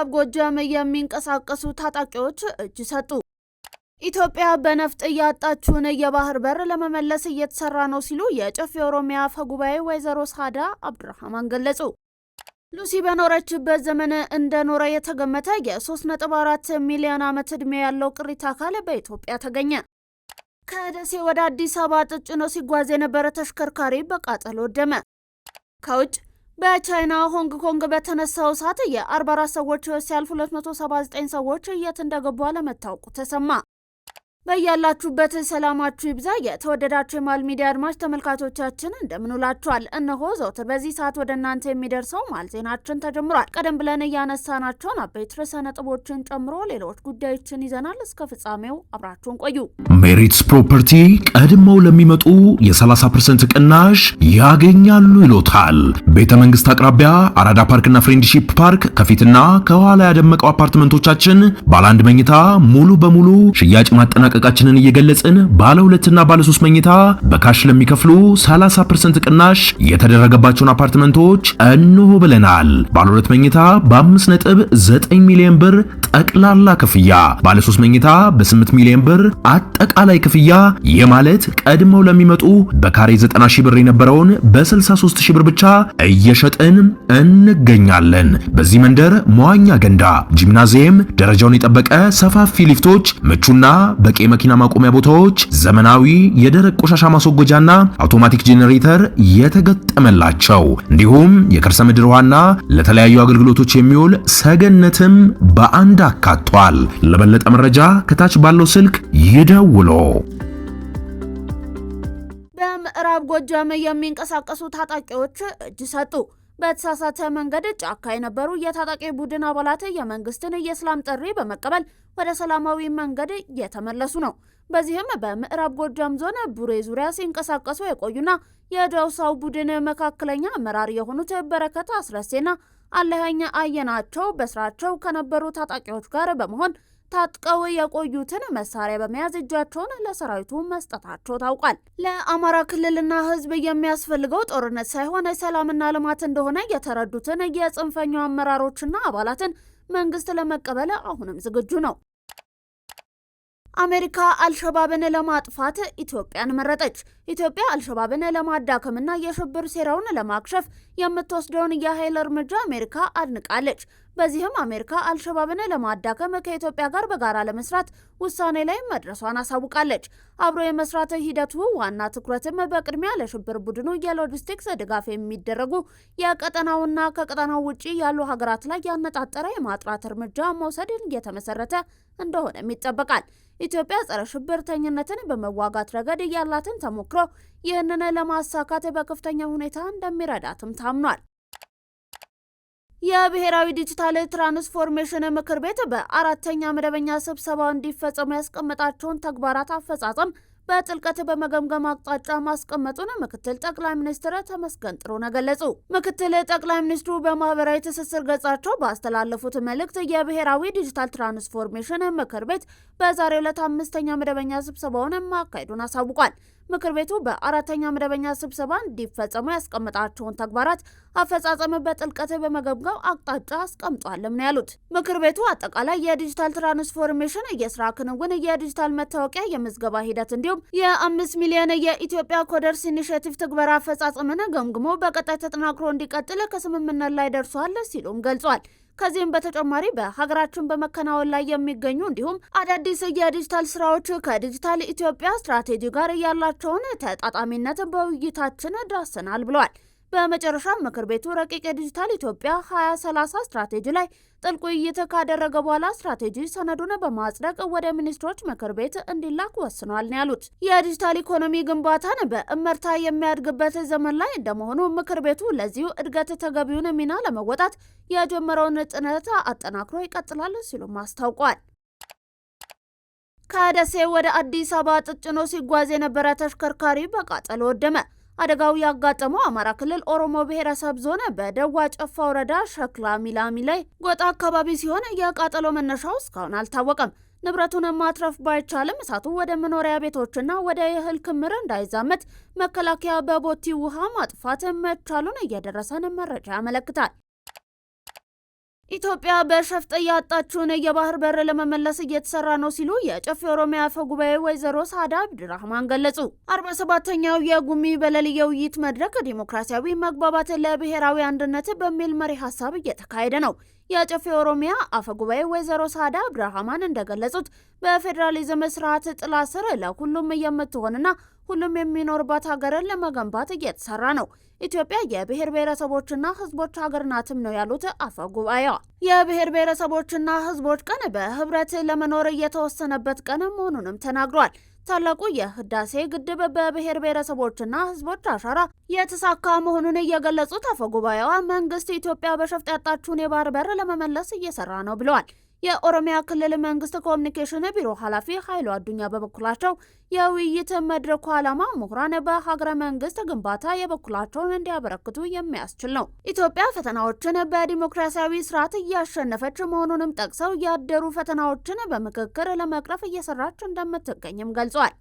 በምዕራብ ጎጃም የሚንቀሳቀሱ ታጣቂዎች እጅ ሰጡ። ኢትዮጵያ በነፍጥ ያጣችውን የባህር በር ለመመለስ እየተሰራ ነው ሲሉ የጨፌ ኦሮሚያ አፈ ጉባኤ ወይዘሮ ሳዳ አብዱራህማን ገለጹ። ሉሲ በኖረችበት ዘመን እንደኖረ የተገመተ የ3.4 ሚሊዮን ዓመት ዕድሜ ያለው ቅሪተ አካል በኢትዮጵያ ተገኘ። ከደሴ ወደ አዲስ አበባ ተጭኖ ሲጓዝ የነበረ ተሽከርካሪ በቃጠሎ ወደመ። ከውጭ በቻይና ሆንግ ኮንግ በተነሳው እሳት የ44 ሰዎች ሲያልፉ 279 ሰዎች የት እንደገቡ አለመታወቁ ተሰማ። በያላችሁበት ሰላማችሁ ይብዛ። የተወደዳችሁ የማል ሚዲያ አድማጭ ተመልካቾቻችን እንደምንውላችኋል። እነሆ ዘውትር በዚህ ሰዓት ወደ እናንተ የሚደርሰው ማል ዜናችን ተጀምሯል። ቀደም ብለን ያነሳናቸውን አበይት ርዕሰ ነጥቦችን ጨምሮ ሌሎች ጉዳዮችን ይዘናል። እስከ ፍጻሜው አብራችሁን ቆዩ። ሜሪትስ ፕሮፐርቲ ቀድመው ለሚመጡ የ30% ቅናሽ ያገኛሉ ይሎታል። ቤተ መንግስት አቅራቢያ አራዳ ፓርክና ፍሬንድሺፕ ፓርክ ከፊትና ከኋላ ያደመቀው አፓርትመንቶቻችን ባለ አንድ መኝታ ሙሉ በሙሉ ሽያጭ ማጠናቀቃችንን እየገለጽን ባለ ሁለትና ባለ 3 መኝታ በካሽ ለሚከፍሉ 30% ቅናሽ የተደረገባቸውን አፓርትመንቶች እንሆ ብለናል። ባለ 2 መኝታ በ5.9 ሚሊዮን ብር ጠቅላላ ክፍያ፣ ባለ 3 መኝታ በ8 ሚሊዮን ብር አጠቃላይ ክፍያ። የማለት ቀድመው ለሚመጡ በካሬ 90 ሺህ ብር የነበረውን በ63 ሺህ ብር ብቻ እየሸጥን እንገኛለን። በዚህ መንደር መዋኛ ገንዳ፣ ጂምናዚየም፣ ደረጃውን የጠበቀ ሰፋፊ ሊፍቶች፣ ምቹና በቂ መኪና ማቆሚያ ቦታዎች፣ ዘመናዊ የደረቅ ቆሻሻ ማስወገጃና አውቶማቲክ ጄኔሬተር የተገጠመላቸው እንዲሁም የከርሰ ምድር ውሃና ለተለያዩ አገልግሎቶች የሚውል ሰገነትም በአንድ አካቷል። ለበለጠ መረጃ ከታች ባለው ስልክ ይደውሉ። በምዕራብ ጎጃም የሚንቀሳቀሱ ታጣቂዎች እጅ ሰጡ። በተሳሳተ መንገድ ጫካ የነበሩ የታጣቂ ቡድን አባላት የመንግስትን የሰላም ጥሪ በመቀበል ወደ ሰላማዊ መንገድ እየተመለሱ ነው። በዚህም በምዕራብ ጎጃም ዞን ቡሬ ዙሪያ ሲንቀሳቀሱ የቆዩና የደውሳው ቡድን መካከለኛ አመራር የሆኑት በረከት አስረሴና አለኸኝ አየናቸው በስራቸው ከነበሩ ታጣቂዎች ጋር በመሆን ታጥቀው የቆዩትን መሳሪያ በመያዝ እጃቸውን ለሰራዊቱ መስጠታቸው ታውቋል። ለአማራ ክልልና ህዝብ የሚያስፈልገው ጦርነት ሳይሆን ሰላምና ልማት እንደሆነ የተረዱትን የጽንፈኛው አመራሮችና አባላትን መንግስት ለመቀበል አሁንም ዝግጁ ነው። አሜሪካ አልሸባብን ለማጥፋት ኢትዮጵያን መረጠች። ኢትዮጵያ አልሸባብን ለማዳከምና የሽብር ሴራውን ለማክሸፍ የምትወስደውን የኃይል እርምጃ አሜሪካ አድንቃለች። በዚህም አሜሪካ አልሸባብን ለማዳከም ከኢትዮጵያ ጋር በጋራ ለመስራት ውሳኔ ላይ መድረሷን አሳውቃለች። አብሮ የመስራት ሂደቱ ዋና ትኩረትም በቅድሚያ ለሽብር ቡድኑ የሎጂስቲክስ ድጋፍ የሚደረጉ የቀጠናውና ከቀጠናው ውጪ ያሉ ሀገራት ላይ ያነጣጠረ የማጥራት እርምጃ መውሰድን የተመሰረተ እንደሆነም ይጠበቃል። ኢትዮጵያ ጸረ ሽብርተኝነትን በመዋጋት ረገድ ያላትን ተሞክሮ ይህንን ለማሳካት በከፍተኛ ሁኔታ እንደሚረዳትም ታምኗል። የብሔራዊ ዲጂታል ትራንስፎርሜሽን ምክር ቤት በአራተኛ መደበኛ ስብሰባው እንዲፈጸሙ ያስቀመጣቸውን ተግባራት አፈጻጸም በጥልቀት በመገምገም አቅጣጫ ማስቀመጡን ምክትል ጠቅላይ ሚኒስትር ተመስገን ጥሩነህ ገለጹ። ምክትል ጠቅላይ ሚኒስትሩ በማህበራዊ ትስስር ገጻቸው ባስተላለፉት መልእክት የብሔራዊ ዲጂታል ትራንስፎርሜሽን ምክር ቤት በዛሬው ዕለት 5ኛ መደበኛ ስብሰባውን ማካሄዱን አሳውቋል። ምክር ቤቱ በአራተኛ መደበኛ ስብሰባ እንዲፈጸሙ ያስቀመጣቸውን ተግባራት አፈጻጸም በጥልቀት በመገምገም አቅጣጫ አስቀምጧልም ነው ያሉት። ምክር ቤቱ አጠቃላይ የዲጂታል ትራንስፎርሜሽን የስራ ክንውን፣ የዲጂታል መታወቂያ የምዝገባ ሂደት እንዲሁም የ5 ሚሊዮን የኢትዮጵያ ኮደርስ ኢኒሼቲቭ ትግበራ አፈጻጸምን ገምግሞ በቀጣይ ተጠናክሮ እንዲቀጥል ከስምምነት ላይ ደርሷል ሲሉም ገልጿል። ከዚህም በተጨማሪ በሀገራችን በመከናወን ላይ የሚገኙ እንዲሁም አዳዲስ የዲጂታል ስራዎች ከዲጂታል ኢትዮጵያ ስትራቴጂ ጋር ያላቸውን ተጣጣሚነት በውይይታችን ዳሰናል ብለዋል። በመጨረሻም ምክር ቤቱ ረቂቅ የዲጂታል ኢትዮጵያ 2030 ስትራቴጂ ላይ ጥልቅ ውይይት ካደረገ በኋላ ስትራቴጂ ሰነዱን በማጽደቅ ወደ ሚኒስትሮች ምክር ቤት እንዲላክ ወስኗል ነው ያሉት። የዲጂታል ኢኮኖሚ ግንባታን በእመርታ የሚያድግበት ዘመን ላይ እንደመሆኑ ምክር ቤቱ ለዚሁ እድገት ተገቢውን ሚና ለመወጣት የጀመረውን ጥረት አጠናክሮ ይቀጥላል ሲሉም አስታውቋል። ከደሴ ወደ አዲስ አበባ ተጭኖ ሲጓዝ የነበረ ተሽከርካሪ በቃጠሎ ወደመ። አደጋው ያጋጠመው አማራ ክልል ኦሮሞ ብሔረሰብ ዞን በደዋ ጨፋ ወረዳ ሸክላ ሚላሚ ላይ ጎጣ አካባቢ ሲሆን የቃጠሎ መነሻው እስካሁን አልታወቀም። ንብረቱን ማትረፍ ባይቻልም እሳቱ ወደ መኖሪያ ቤቶችና ወደ እህል ክምር እንዳይዛመት መከላከያ በቦቲ ውሃ ማጥፋት መቻሉን እየደረሰን መረጃ ያመለክታል። ኢትዮጵያ በሸፍጥ ያጣችውን የባህር በር ለመመለስ እየተሰራ ነው ሲሉ የጨፌ ኦሮሚያ አፈ ጉባኤ ወይዘሮ ሳዳ አብድራህማን ገለጹ። 47ኛው የጉሚ በለል የውይይት መድረክ ዲሞክራሲያዊ መግባባት ለብሔራዊ አንድነት በሚል መሪ ሀሳብ እየተካሄደ ነው። የጨፌ ኦሮሚያ አፈ ጉባኤ ወይዘሮ ሳዳ አብድራህማን እንደገለጹት በፌዴራሊዝም ስርዓት ጥላ ስር ለሁሉም የምትሆንና ሁሉም የሚኖርባት ሀገርን ለመገንባት እየተሰራ ነው። ኢትዮጵያ የብሔር ብሔረሰቦችና ህዝቦች ሀገር ናትም ነው ያሉት አፈ ጉባኤዋ። የብሔር ብሔረሰቦችና ህዝቦች ቀን በህብረት ለመኖር የተወሰነበት ቀን መሆኑንም ተናግሯል። ታላቁ የህዳሴ ግድብ በብሔር ብሔረሰቦችና ህዝቦች አሻራ የተሳካ መሆኑን የገለጹት አፈ ጉባኤዋ መንግስት ኢትዮጵያ በሸፍጥ ያጣችውን የባህር በር ለመመለስ እየሰራ ነው ብለዋል። የኦሮሚያ ክልል መንግስት ኮሚኒኬሽን ቢሮ ኃላፊ ኃይሉ አዱኛ በበኩላቸው የውይይት መድረኩ ዓላማ ምሁራን በሀገረ መንግስት ግንባታ የበኩላቸውን እንዲያበረክቱ የሚያስችል ነው። ኢትዮጵያ ፈተናዎችን በዲሞክራሲያዊ ስርዓት እያሸነፈች መሆኑንም ጠቅሰው ያደሩ ፈተናዎችን በምክክር ለመቅረፍ እየሰራች እንደምትገኝም ገልጿል።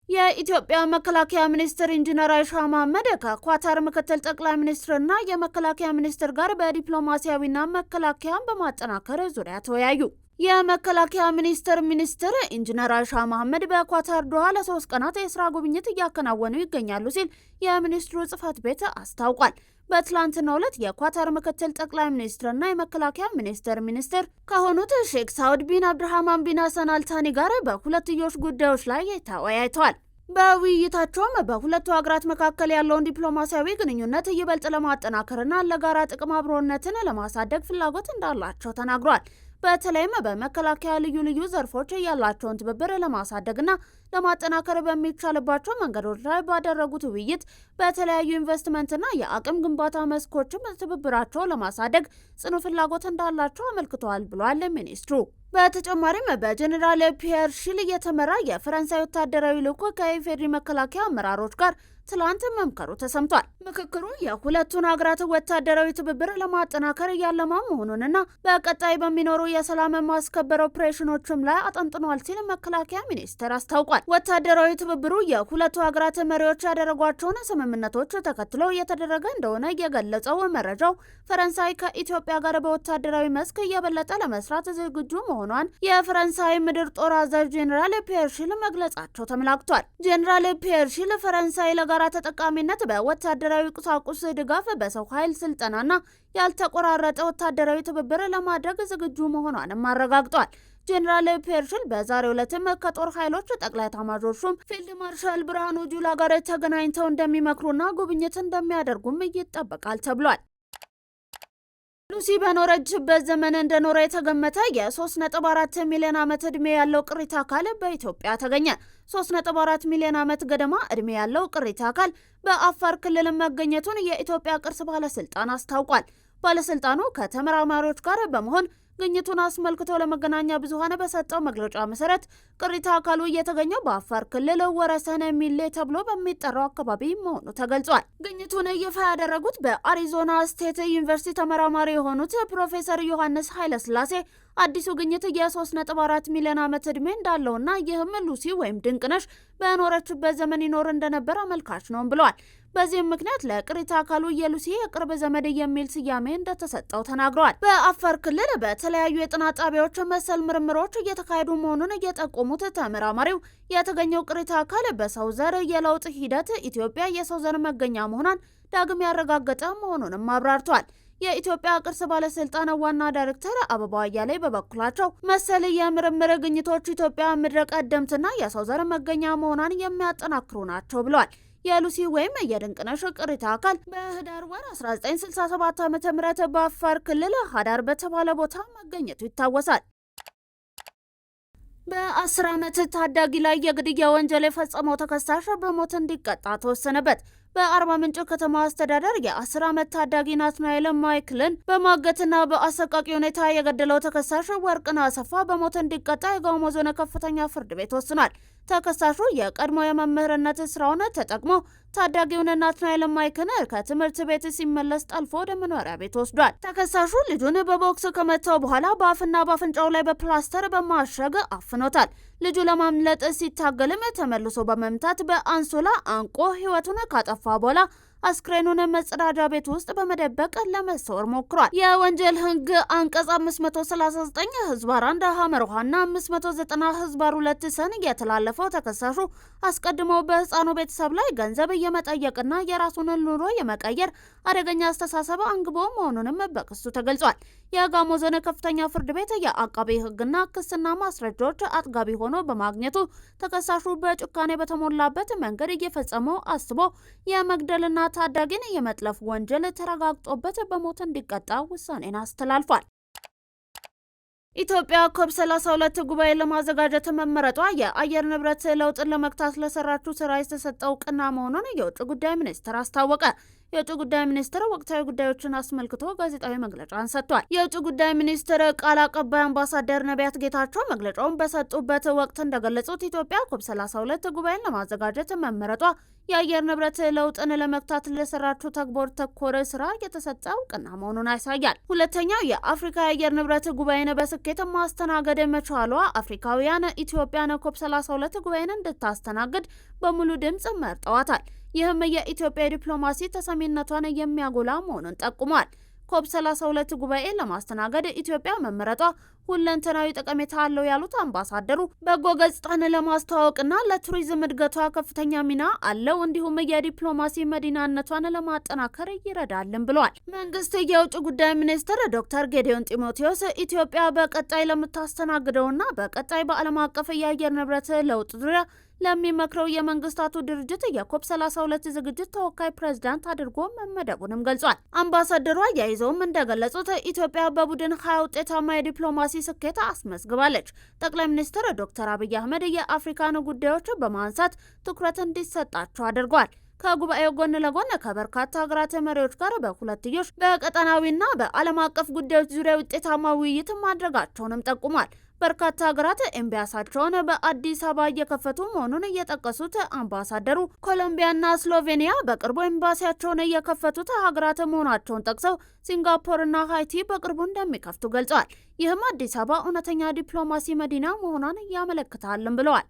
የኢትዮጵያ መከላከያ ሚኒስትር ኢንጂነር አይሻ መሐመድ ከኳታር ምክትል ጠቅላይ ሚኒስትርና የመከላከያ ሚኒስትር ጋር በዲፕሎማሲያዊና መከላከያን በማጠናከር ዙሪያ ተወያዩ። የመከላከያ ሚኒስትር ኢንጂነር አይሻ መሐመድ በኳታር ዶሃ ለ3 ቀናት የስራ ጉብኝት እያከናወኑ ይገኛሉ ሲል የሚኒስትሩ ጽህፈት ቤት አስታውቋል። በትላንትናው ዕለት የኳታር ምክትል ጠቅላይ ሚኒስትርና የመከላከያ ሚኒስትር ከሆኑት ሼክ ሳውድ ቢን አብድራህማን ቢን ሐሰን አልታኒ ጋር በሁለትዮሽ ጉዳዮች ላይ ተወያይተዋል። በውይይታቸውም በሁለቱ ሀገራት መካከል ያለውን ዲፕሎማሲያዊ ግንኙነት ይበልጥ ለማጠናከርና ለጋራ ጥቅም አብሮነትን ለማሳደግ ፍላጎት እንዳላቸው ተናግሯል። በተለይም በመከላከያ ልዩ ዘርፎች ያላቸውን ትብብር ለማሳደግና ለማጠናከር በሚቻልባቸው መንገዶች ላይ ባደረጉት ውይይት በተለያዩ ኢንቨስትመንትና የአቅም ግንባታ መስኮችም ትብብራቸው ለማሳደግ ጽኑ ፍላጎት እንዳላቸው አመልክተዋል ብሏል ሚኒስትሩ። በተጨማሪም በጀኔራል ፒየር ሺል የተመራ የፈረንሳይ ወታደራዊ ልዑክ ከኢፌዴሪ መከላከያ አመራሮች ጋር ትላንት መምከሩ ተሰምቷል። ምክክሩ የሁለቱን ሀገራት ወታደራዊ ትብብር ለማጠናከር ያለማ መሆኑንና በቀጣይ በሚኖሩ የሰላም ማስከበር ኦፕሬሽኖችም ላይ አጠንጥኗል ሲል መከላከያ ሚኒስቴር አስታውቋል። ወታደራዊ ትብብሩ የሁለቱ ሀገራት መሪዎች ያደረጓቸውን ስምምነቶች ተከትሎ የተደረገ እንደሆነ የገለጸው መረጃው ፈረንሳይ ከኢትዮጵያ ጋር በወታደራዊ መስክ የበለጠ ለመስራት ዝግጁ መሆኗን የፈረንሳይ ምድር ጦር አዛዥ ጄኔራል ፒየር ሺል መግለጻቸው ተመላክቷል። ጄኔራል ፒየር ሺል ፈረንሳይ ለጋራ ተጠቃሚነት በወታደራዊ ቁሳቁስ ድጋፍ፣ በሰው ኃይል ስልጠናና ያልተቆራረጠ ወታደራዊ ትብብር ለማድረግ ዝግጁ መሆኗንም አረጋግጧል። ጄኔራል ፒየር ሺል በዛሬው ዕለትም ከጦር ኃይሎች ጠቅላይ ኤታማዦር ሹም ፊልድ ማርሻል ብርሃኑ ጁላ ጋር ተገናኝተው እንደሚመክሩና ጉብኝት እንደሚያደርጉም ይጠበቃል ተብሏል። ሉሲ በኖረችበት ዘመን እንደኖረ የተገመተ የ3.4 ሚሊዮን ዓመት ዕድሜ ያለው ቅሪተ አካል በኢትዮጵያ ተገኘ። 3.4 ሚሊዮን ዓመት ገደማ ዕድሜ ያለው ቅሪተ አካል በአፋር ክልል መገኘቱን የኢትዮጵያ ቅርስ ባለስልጣን አስታውቋል። ባለስልጣኑ ከተመራማሪዎች ጋር በመሆን ግኝቱን አስመልክቶ ለመገናኛ ብዙሃን በሰጠው መግለጫ መሰረት ቅሪተ አካሉ የተገኘው በአፋር ክልል ወረሰነ ሚሌ ተብሎ በሚጠራው አካባቢ መሆኑ ተገልጿል። ግኝቱን ይፋ ያደረጉት በአሪዞና ስቴት ዩኒቨርሲቲ ተመራማሪ የሆኑት ፕሮፌሰር ዮሐንስ ኃይለስላሴ አዲሱ ግኝት የ3.4 ሚሊዮን ዓመት ዕድሜ እንዳለውና ይህም ሉሲ ወይም ድንቅነሽ በኖረችበት ዘመን ይኖር እንደነበር አመልካች ነው ብለዋል። በዚህም ምክንያት ለቅሪተ አካሉ የሉሲ የቅርብ ዘመድ የሚል ስያሜ እንደተሰጠው ተናግረዋል። በአፋር ክልል በተለያዩ የጥናት ጣቢያዎች መሰል ምርምሮች እየተካሄዱ መሆኑን የጠቆሙት ተመራማሪው የተገኘው ቅሪተ አካል በሰው ዘር የለውጥ ሂደት ኢትዮጵያ የሰው ዘር መገኛ መሆኗን ዳግም ያረጋገጠ መሆኑንም አብራርቷል። የኢትዮጵያ ቅርስ ባለስልጣን ዋና ዳይሬክተር አበባው አያሌው በበኩላቸው መሰል የምርምር ግኝቶች ኢትዮጵያ ምድረ ቀደምትና የሰው ዘር መገኛ መሆኗን የሚያጠናክሩ ናቸው ብለዋል። የሉሲ ወይም የድንቅነሽ ቅሪተ አካል በህዳር ወር 1967 ዓ.ም በአፋር ክልል ሀዳር በተባለ ቦታ መገኘቱ ይታወሳል። በ10 ዓመት ታዳጊ ላይ የግድያ ወንጀል የፈጸመው ተከሳሽ በሞት እንዲቀጣ ተወሰነበት። በአርባ ምንጭ ከተማ አስተዳደር የ10 ዓመት ታዳጊ ናትናኤል ማይክልን በማገትና በአሰቃቂ ሁኔታ የገደለው ተከሳሽ ወርቅነህ አሰፋ በሞት እንዲቀጣ የጋሞ ዞን ከፍተኛ ፍርድ ቤት ወስኗል። ተከሳሹ የቀድሞ የመምህርነት ስራውን ተጠቅሞ ታዳጊውን ናትናኤል ማይክን ከትምህርት ቤት ሲመለስ ጠልፎ ወደ መኖሪያ ቤት ወስዷል። ተከሳሹ ልጁን በቦክስ ከመታው በኋላ በአፍና በአፍንጫው ላይ በፕላስተር በማሸግ አፍኖታል። ልጁ ለማምለጥ ሲታገልም ተመልሶ በመምታት በአንሶላ አንቆ ህይወቱን ካጠፋ በኋላ አስክሬኑን መጸዳጃ ቤት ውስጥ በመደበቅ ለመሰወር ሞክሯል። የወንጀል ሕግ አንቀጽ 539 ህዝባር 1 ሐመርሃና 590 ህዝባር 2 ሰን የተላለፈው ተከሳሹ አስቀድሞ በህፃኑ ቤተሰብ ላይ ገንዘብ የመጠየቅና የራሱን ኑሮ የመቀየር አደገኛ አስተሳሰብ አንግቦ መሆኑንም በክሱ ተገልጿል። የጋሞ ዞን ከፍተኛ ፍርድ ቤት የአቃቤ ሕግና ክስና ማስረጃዎች አጥጋቢ ሆኖ በማግኘቱ ተከሳሹ በጭካኔ በተሞላበት መንገድ እየፈጸመው አስቦ የመግደልና ታዳጊን የመጥለፍ ወንጀል ተረጋግጦበት በሞት እንዲቀጣ ውሳኔን አስተላልፏል። ኢትዮጵያ ኮፕ 32 ጉባኤ ለማዘጋጀት መመረጧ የአየር ንብረት ለውጥን ለመግታት ለሰራችው ስራ የተሰጠው እውቅና መሆኑን የውጭ ጉዳይ ሚኒስትር አስታወቀ። የውጭ ጉዳይ ሚኒስትር ወቅታዊ ጉዳዮችን አስመልክቶ ጋዜጣዊ መግለጫን ሰጥቷል። የውጭ ጉዳይ ሚኒስትር ቃል አቀባይ አምባሳደር ነቢያት ጌታቸው መግለጫውን በሰጡበት ወቅት እንደገለጹት ኢትዮጵያ ኮፕ 32 ጉባኤን ለማዘጋጀት መመረጧ የአየር ንብረት ለውጥን ለመግታት ለሰራችው ተግባር ተኮር ስራ የተሰጠ እውቅና መሆኑን ያሳያል። ሁለተኛው የአፍሪካ የአየር ንብረት ጉባኤን በስኬት ማስተናገድ መቻሏ አፍሪካውያን ኢትዮጵያን ኮፕ 32 ጉባኤን እንድታስተናግድ በሙሉ ድምጽ መርጠዋታል። ይህም የኢትዮጵያ ዲፕሎማሲ ተሰሚነቷን የሚያጎላ መሆኑን ጠቁሟል። ኮፕ 32 ጉባኤ ለማስተናገድ ኢትዮጵያ መመረጧ ሁለንተናዊ ጠቀሜታ አለው ያሉት አምባሳደሩ በጎ ገጽታን ለማስተዋወቅና ለቱሪዝም እድገቷ ከፍተኛ ሚና አለው፣ እንዲሁም የዲፕሎማሲ መዲናነቷን ለማጠናከር ይረዳልን ብለዋል። መንግስት የውጭ ጉዳይ ሚኒስትር ዶክተር ጌዲዮን ጢሞቴዎስ ኢትዮጵያ በቀጣይ ለምታስተናግደውና በቀጣይ በዓለም አቀፍ የአየር ንብረት ለውጥ ዙሪያ ለሚመክረው የመንግስታቱ ድርጅት የኮፕ 32 ዝግጅት ተወካይ ፕሬዝዳንት አድርጎ መመደቡንም ገልጿል። አምባሳደሯ አያይዘውም እንደገለጹት ኢትዮጵያ በቡድን 20 ውጤታማ የዲፕሎማሲ ስኬት አስመዝግባለች። ጠቅላይ ሚኒስትር ዶክተር አብይ አህመድ የአፍሪካን ጉዳዮች በማንሳት ትኩረት እንዲሰጣቸው አድርጓል። ከጉባኤው ጎን ለጎን ከበርካታ ሀገራት መሪዎች ጋር በሁለትዮሽ በቀጠናዊና በዓለም አቀፍ ጉዳዮች ዙሪያ ውጤታማ ውይይት ማድረጋቸውንም ጠቁሟል። በርካታ ሀገራት ኤምባሲያቸውን በአዲስ አበባ እየከፈቱ መሆኑን እየጠቀሱት አምባሳደሩ ኮሎምቢያና ስሎቬኒያ በቅርቡ ኤምባሲያቸውን እየከፈቱት ሀገራት መሆናቸውን ጠቅሰው ሲንጋፖርና ሃይቲ በቅርቡ እንደሚከፍቱ ገልጸዋል። ይህም አዲስ አበባ እውነተኛ ዲፕሎማሲ መዲና መሆኗን ያመለክታልም ብለዋል።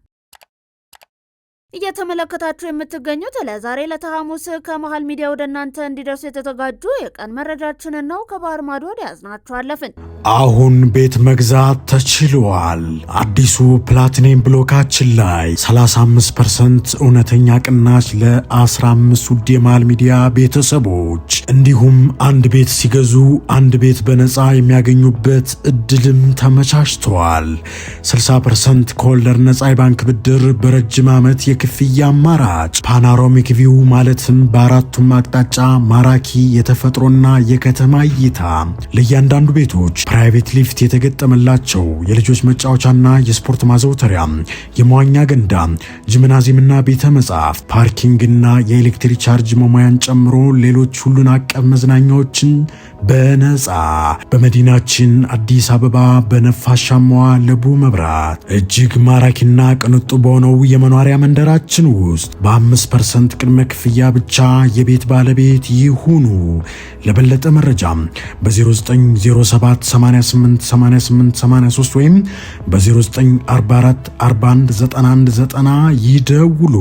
እየተመለከታችሁ የምትገኙት ለዛሬ ለሐሙስ ከመሃል ሚዲያ ወደ እናንተ እንዲደርሱ የተዘጋጁ የቀን መረጃችንን ነው። ከባህር ማዶ ወደ ያዝናችሁ አለፍን። አሁን ቤት መግዛት ተችሏል። አዲሱ ፕላቲኒየም ብሎካችን ላይ 35% እውነተኛ ቅናሽ ለ15 ውድ የመሃል ሚዲያ ቤተሰቦች እንዲሁም አንድ ቤት ሲገዙ አንድ ቤት በነፃ የሚያገኙበት እድልም ተመቻችቷል። 60% ከወለድ ነፃ የባንክ ብድር በረጅም ዓመት የክፍያ አማራጭ ፓኖራሚክ ቪው ማለትም በአራቱም አቅጣጫ ማራኪ የተፈጥሮና የከተማ እይታ ለእያንዳንዱ ቤቶች ፕራይቬት ሊፍት የተገጠመላቸው የልጆች መጫወቻና የስፖርት ማዘውተሪያ፣ የመዋኛ ገንዳ፣ ጂምናዚየምና ቤተ መጻሕፍት፣ ፓርኪንግና የኤሌክትሪክ ቻርጅ መሙያን ጨምሮ ሌሎች ሁሉን አቀፍ መዝናኛዎችን በነፃ በመዲናችን አዲስ አበባ በነፋሻማዋ ለቡ መብራት እጅግ ማራኪና ቅንጡ በሆነው የመኖሪያ መንደራችን ውስጥ በ5% ቅድመ ክፍያ ብቻ የቤት ባለቤት ይሁኑ። ለበለጠ መረጃ በ0907888883 ወይም በ0944 419190 ይደውሉ።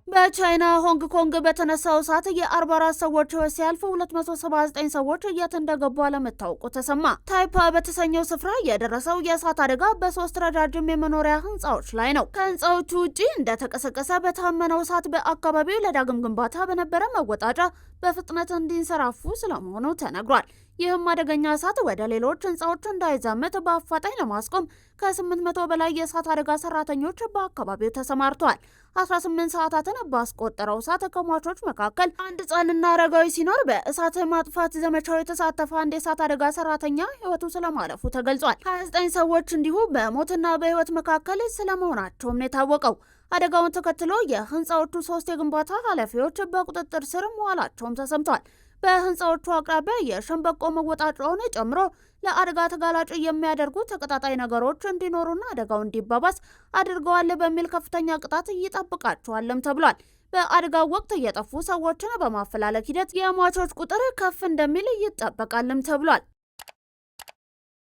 በቻይና ሆንግ ኮንግ በተነሳው እሳት የ44 ሰዎች ሕይወት ሲያልፍ 279 ሰዎች የት እንደገቡ አለመታወቁ ተሰማ። ታይፓ በተሰኘው ስፍራ የደረሰው የእሳት አደጋ በ3 ረጃጅም የመኖሪያ ህንፃዎች ላይ ነው። ከህንፃዎቹ ውጪ እንደተቀሰቀሰ በታመነው እሳት በአካባቢው ለዳግም ግንባታ በነበረ መወጣጫ በፍጥነት እንዲንሰራፉ ስለመሆኑ ተነግሯል። ይህም አደገኛ እሳት ወደ ሌሎች ህንፃዎች እንዳይዛመት በአፋጣኝ ለማስቆም ከ800 በላይ የእሳት አደጋ ሰራተኞች በአካባቢው ተሰማርተዋል። 18 ሰዓታትን ባስቆጠረው እሳት ከሟቾች መካከል አንድ ህጻንና አረጋዊ ሲኖር በእሳት ማጥፋት ዘመቻው የተሳተፈ አንድ የእሳት አደጋ ሰራተኛ ህይወቱ ስለማለፉ ተገልጿል። 29 ሰዎች እንዲሁ በሞትና በህይወት መካከል ስለመሆናቸውም ነው የታወቀው። አደጋውን ተከትሎ የህንፃዎቹ 3 የግንባታ ኃላፊዎች በቁጥጥር ስር መዋላቸውም ተሰምቷል። በህንፃዎቹ አቅራቢያ የሸንበቆ መወጣጫውን ጨምሮ ለአደጋ ተጋላጭ የሚያደርጉ ተቀጣጣይ ነገሮች እንዲኖሩና አደጋው እንዲባባስ አድርገዋል በሚል ከፍተኛ ቅጣት ይጠብቃቸዋልም ተብሏል። በአደጋው ወቅት የጠፉ ሰዎችን በማፈላለግ ሂደት የሟቾች ቁጥር ከፍ እንደሚል ይጠበቃልም ተብሏል።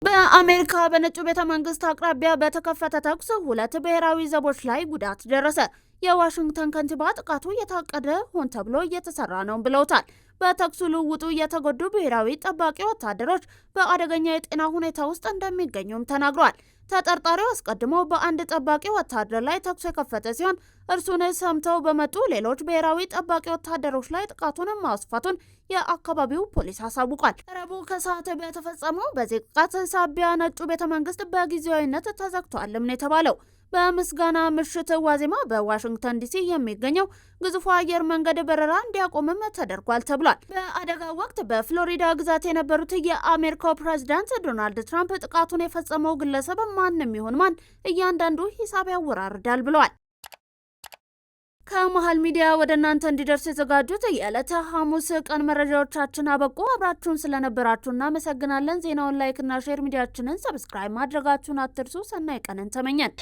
በአሜሪካ በነጩ ቤተ መንግስት አቅራቢያ በተከፈተ ተኩስ 2 ብሔራዊ ዘቦች ላይ ጉዳት ደረሰ። የዋሽንግተን ከንቲባ ጥቃቱ የታቀደ ሆን ተብሎ እየተሰራ ነው ብለውታል። በተኩሱ ልውውጡ የተጎዱ ብሔራዊ ጠባቂ ወታደሮች በአደገኛ የጤና ሁኔታ ውስጥ እንደሚገኙም ተናግሯል። ተጠርጣሪው አስቀድሞ በአንድ ጠባቂ ወታደር ላይ ተኩስ የከፈተ ሲሆን እርሱን ሰምተው በመጡ ሌሎች ብሔራዊ ጠባቂ ወታደሮች ላይ ጥቃቱን ማስፋቱን የአካባቢው ፖሊስ አሳውቋል። ረቡዕ ከሰዓት በተፈጸመው በዚህ ጥቃት ሳቢያ ነጩ ቤተ መንግስት በጊዜያዊነት ተዘግቷልም ነው የተባለው። በምስጋና ምሽት ዋዜማ በዋሽንግተን ዲሲ የሚገኘው ግዙፉ አየር መንገድ በረራ እንዲያቆምም ተደርጓል ተብሏል። በአደጋው ወቅት በፍሎሪዳ ግዛት የነበሩት የአሜሪካው ፕሬዝዳንት ዶናልድ ትራምፕ ጥቃቱን የፈጸመው ግለሰብ ማንም ይሁን ማን እያንዳንዱ ሂሳብ ያወራርዳል ብለዋል። ከመሃል ሚዲያ ወደ እናንተ እንዲደርስ የተዘጋጁት የዕለተ ሐሙስ ቀን መረጃዎቻችን አበቁ። አብራችሁን ስለነበራችሁ እናመሰግናለን። ዜናውን ላይክ እና ሼር፣ ሚዲያችንን ሰብስክራይብ ማድረጋችሁን አትርሱ። ሰናይ ቀንን ተመኘን።